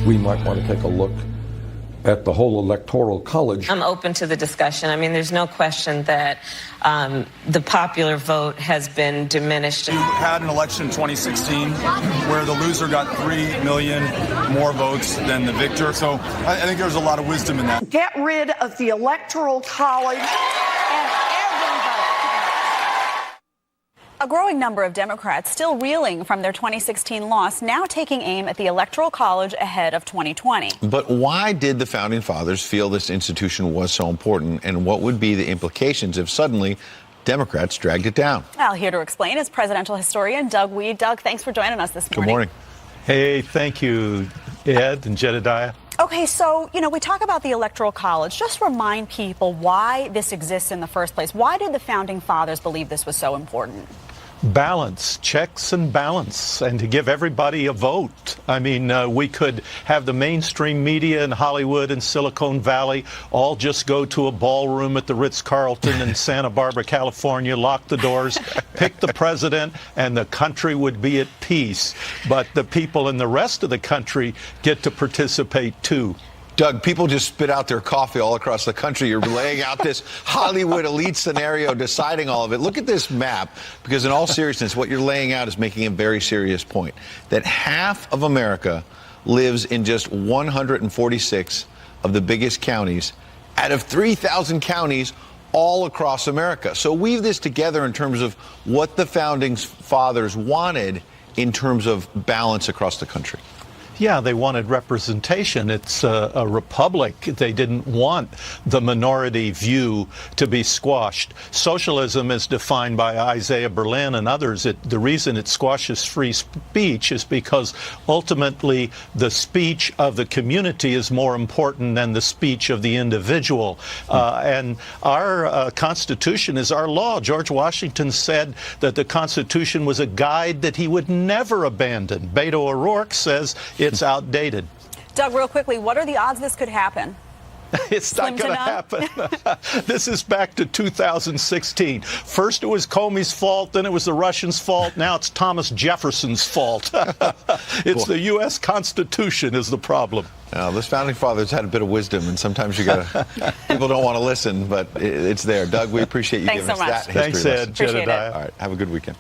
we might want to take a look at the whole Electoral College. I'm open to the discussion. I mean, there's no question that the popular vote has been diminished. You had an election in 2016 where the loser got 3 million more votes than the victor. So I think there's a lot of wisdom in that. Get rid of the Electoral College and A growing number of Democrats still reeling from their 2016 loss, now taking aim at the Electoral College ahead of 2020. But why did the Founding Fathers feel this institution was so important, and what would be the implications if suddenly Democrats dragged it down? Well, here to explain is presidential historian Doug Wead. Doug, thanks for joining us this morning. Good morning. Hey, thank you, Ed and Jedediah. Okay, so, we talk about the Electoral College. Just remind people why this exists in the first place. Why did the Founding Fathers believe this was so important? Balance, checks and balance, and to give everybody a vote. I mean, we could have the mainstream media in Hollywood and Silicon Valley all just go to a ballroom at the Ritz-Carlton in Santa Barbara, California, lock the doors, pick the president, and the country would be at peace. But the people in the rest of the country get to participate too. Doug, people just spit out their coffee all across the country. You're laying out this Hollywood elite scenario, deciding all of it. Look at this map, because in all seriousness, what you're laying out is making a very serious point, that half of America lives in just 146 of the biggest counties out of 3,000 counties all across America. So weave this together in terms of what the Founding Fathers wanted in terms of balance across the country. Yeah, they wanted representation. It's a republic. They didn't want the minority view to be squashed. Socialism is defined by Isaiah Berlin and others. The reason it squashes free speech is because ultimately the speech of the community is more important than the speech of the individual. And our Constitution is our law. George Washington said that the Constitution was a guide that he would never abandon. Beto O'Rourke says it's outdated. Doug, real quickly, what are the odds this could happen? It's not going to happen. This is back to 2016. First it was Comey's fault, then it was the Russians' fault. Now it's Thomas Jefferson's fault. It's the U.S. Constitution is the problem. Now, this Founding Fathers had a bit of wisdom, and sometimes people don't want to listen, but it's there. Doug, we appreciate you giving us that history lesson. Thanks, Ed, Jedediah. All right, have a good weekend.